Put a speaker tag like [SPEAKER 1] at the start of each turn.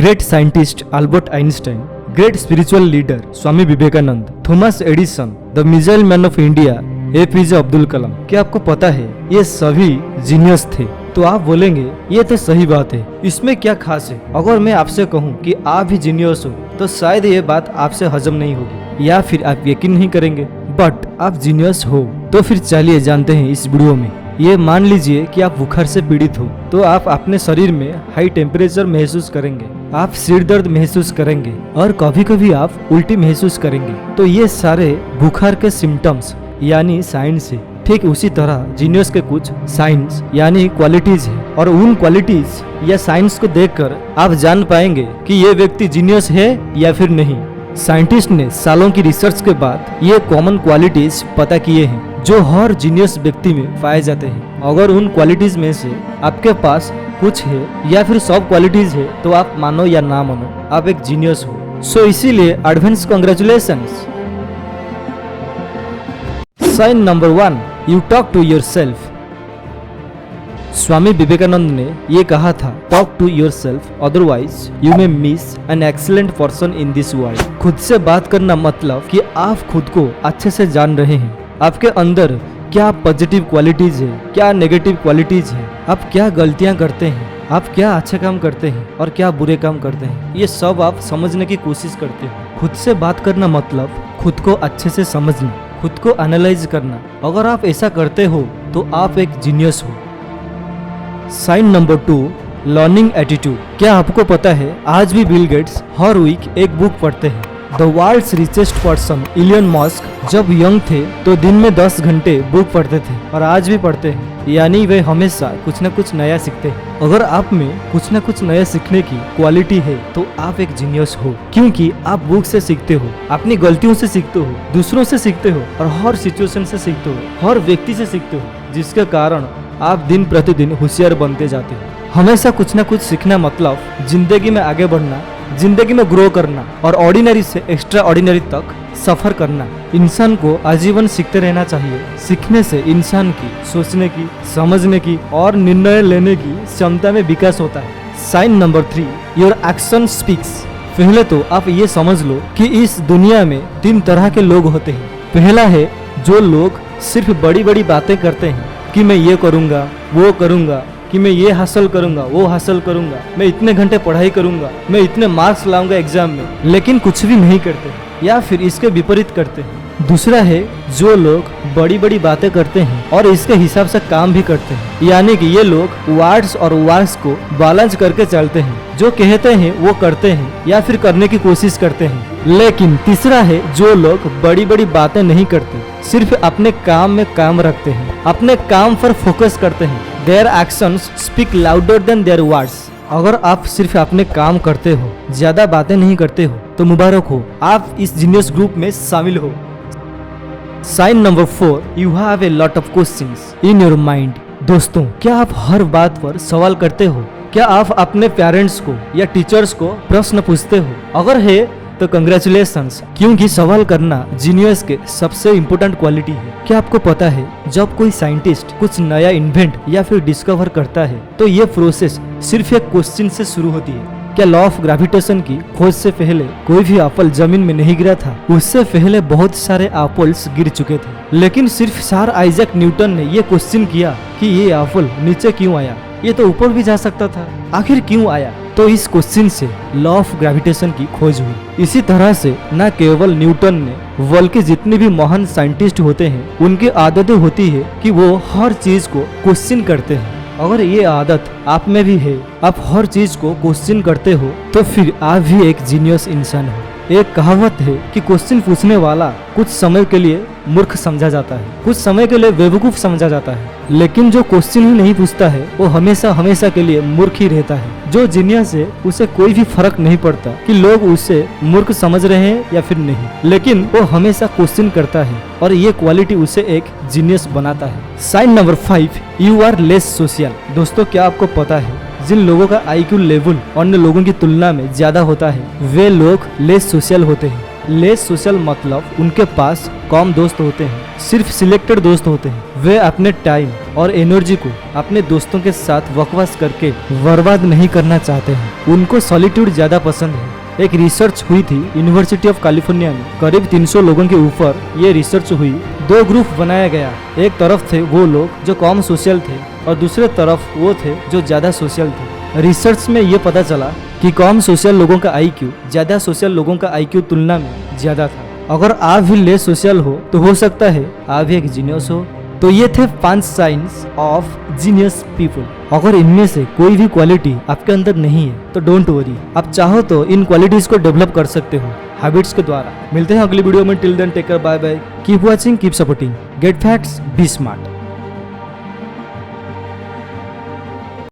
[SPEAKER 1] Great scientist Albert Einstein, great spiritual leader Swami Vivekananda, Thomas Edison, the missile man of India APJ Abdul Kalam. क्या आपको पता है ये सभी जीनियस थे? तो आप बोलेंगे ये तो सही बात है, इसमें क्या खास है? अगर मैं आपसे कहूँ कि आप भी जीनियस हो तो शायद ये बात आपसे हजम नहीं होगी या फिर आप यकीन नहीं करेंगे, बट आप जीनियस हो। तो फिर चलिए जानते हैं इस वीडियो में। ये मान लीजिए कि आप बुखार से पीड़ित हो तो आप अपने शरीर में हाई टेम्परेचर महसूस करेंगे, आप सिर दर्द महसूस करेंगे और कभी कभी आप उल्टी महसूस करेंगे। तो ये सारे बुखार के सिम्टम्स यानी साइंस है। ठीक उसी तरह जीनियस के कुछ साइंस यानी क्वालिटीज है, और उन क्वालिटीज या साइंस को देखकर आप जान पाएंगे कि ये व्यक्ति जीनियस है या फिर नहीं। साइंटिस्ट ने सालों की रिसर्च के बाद ये कॉमन क्वालिटीज पता किए हैं जो हर जीनियस व्यक्ति में पाए जाते हैं। अगर उन क्वालिटीज में से आपके पास कुछ है या फिर सब क्वालिटीज है तो आप मानो या ना मानो आप एक जीनियस हो। सो इसीलिए advance congratulations. Sign number 1, you talk to yourself. Swami Vivekananda ने ये कहा था, talk to yourself otherwise you may miss an excellent person in this world. खुद से बात करना मतलब कि आप खुद को अच्छे से जान रहे हैं। आपके अंदर क्या पॉजिटिव क्वालिटीज है, क्या नेगेटिव क्वालिटीज है, आप क्या गलतियां करते हैं, आप क्या अच्छे काम करते हैं और क्या बुरे काम करते हैं, ये सब आप समझने की कोशिश करते हो। खुद से बात करना मतलब खुद को अच्छे से समझना, खुद को एनालाइज करना। अगर आप ऐसा करते हो तो आप एक जीनियस हो। Sign number 2, learning attitude. क्या आपको पता है आज भी बिल गेट्स हर वीक एक बुक पढ़ते हैं? The world's richest person Elon Musk जब यंग थे तो दिन में 10 घंटे बुक पढ़ते थे और आज भी पढ़ते हैं, यानी वे हमेशा कुछ न कुछ नया सीखते हैं। अगर आप में कुछ न कुछ नया सीखने की क्वालिटी है तो आप एक जीनियस हो, क्योंकि आप बुक से सीखते हो, अपनी गलतियों से सीखते हो, दूसरों से सीखते हो और हर सिचुएशन से सीखते हो, हर व्यक्ति से सीखते हो, जिसके कारण आप दिन प्रतिदिन होशियार बनते जाते हो। हमेशा कुछ न कुछ सीखना मतलब जिंदगी में आगे बढ़ना, जिंदगी में ग्रो करना और ऑर्डिनरी से एक्स्ट्रा ऑर्डिनरी तक सफर करना। इंसान को आजीवन सीखते रहना चाहिए। सीखने से इंसान की सोचने की, समझने की और निर्णय लेने की क्षमता में विकास होता है। Sign number 3, your action speaks. पहले तो आप ये समझ लो कि इस दुनिया में 3 तरह के लोग होते हैं। पहला है जो लोग सिर्फ बड़ी बड़ी बातें करते हैं कि मैं ये करूँगा, वो करूँगा, कि मैं ये हासिल करूंगा, वो हासिल करूंगा, मैं इतने घंटे पढ़ाई करूंगा, मैं इतने मार्क्स लाऊंगा एग्जाम में, लेकिन कुछ भी नहीं करते या फिर इसके विपरीत करते हैं। दूसरा है जो लोग बड़ी बड़ी बातें करते हैं और इसके हिसाब से काम भी करते हैं, यानी कि ये लोग वर्ड्स और वर्क्स को बैलेंस करके चलते हैं, जो कहते हैं वो करते हैं या फिर करने की कोशिश करते हैं। लेकिन तीसरा है जो लोग बड़ी बड़ी बातें नहीं करते, सिर्फ अपने काम में काम रखते हैं, अपने काम पर फोकस करते हैं। Their actions speak louder than their words। अगर आप सिर्फ अपने काम करते हो, ज्यादा बातें नहीं करते हो तो मुबारक हो, आप इस जीनियस ग्रुप में शामिल हो। Sign number 4, you have a lot of questions in your mind। दोस्तों, क्या आप हर बात पर सवाल करते हो? क्या आप अपने पेरेंट्स को या टीचर्स को प्रश्न पूछते हो? अगर है तो कंग्रेचुलेशंस, क्योंकि सवाल करना जीनियस के सबसे इम्पोर्टेंट क्वालिटी है। क्या आपको पता है जब कोई साइंटिस्ट कुछ नया इन्वेंट या फिर डिस्कवर करता है तो ये प्रोसेस सिर्फ एक क्वेश्चन से शुरू होती है। क्या लॉ ऑफ ग्रेविटेशन की खोज से पहले कोई भी एप्पल जमीन में नहीं गिरा था? उससे पहले बहुत सारे एप्पल्स गिर चुके थे, लेकिन सिर्फ सर आइजैक न्यूटन ने ये क्वेश्चन किया कि ये एप्पल नीचे क्यों आया? ये तो ऊपर भी जा सकता था, आखिर क्यों आया? तो इस क्वेश्चन से लॉ ऑफ ग्रेविटेशन की खोज हुई। इसी तरह से न केवल न्यूटन ने बल्कि जितने भी महान साइंटिस्ट होते हैं उनकी आदतें होती है कि वो हर चीज को क्वेश्चन करते हैं। अगर ये आदत आप में भी है, आप हर चीज को क्वेश्चन करते हो, तो फिर आप भी एक जीनियस इंसान हो। एक कहावत है कि क्वेश्चन पूछने वाला कुछ समय के लिए मूर्ख समझा जाता है, कुछ समय के लिए बेवकूफ समझा जाता है, लेकिन जो क्वेश्चन ही नहीं पूछता है वो हमेशा हमेशा के लिए मूर्ख ही रहता है। जो जीनियस है उसे कोई भी फर्क नहीं पड़ता कि लोग उसे मूर्ख समझ रहे हैं या फिर नहीं, लेकिन वो हमेशा क्वेश्चन करता है और ये क्वालिटी उसे एक जीनियस बनाता है। Sign number 5, you are less social. दोस्तों, क्या आपको पता है जिन लोगों का IQ लेवल अन्य लोगों की तुलना में ज्यादा होता है वे लोग लेस सोशल होते हैं। लेस सोशल मतलब उनके पास कम दोस्त होते हैं, सिर्फ सिलेक्टेड दोस्त होते हैं। वे अपने टाइम और एनर्जी को अपने दोस्तों के साथ वकवास करके बर्बाद नहीं करना चाहते हैं। उनको सॉलिट्यूड ज्यादा पसंद है। एक रिसर्च हुई थी यूनिवर्सिटी ऑफ कैलिफोर्निया में, करीब 300 लोगों के ऊपर ये रिसर्च हुई। 2 ग्रुप बनाया गया। एक तरफ थे वो लोग जो कम सोशल थे और दूसरे तरफ वो थे जो ज्यादा सोशल थे। रिसर्च में ये पता चला कि कम सोशल लोगों का आईक्यू ज्यादा सोशल लोगों का आईक्यू तुलना में ज्यादा था। अगर आप भी लेस सोशल हो तो हो सकता है आप भी एक जीनियस हो। तो ये थे 5 साइंस ऑफ जीनियस पीपल। अगर इनमें से कोई भी क्वालिटी आपके अंदर नहीं है तो डोंट वरी, आप चाहो तो इन क्वालिटीज को डेवलप कर सकते हो हैबिट्स के द्वारा। मिलते हैं अगली वीडियो में। Till then take care, bye bye, keep watching, keep supporting, get facts, be smart.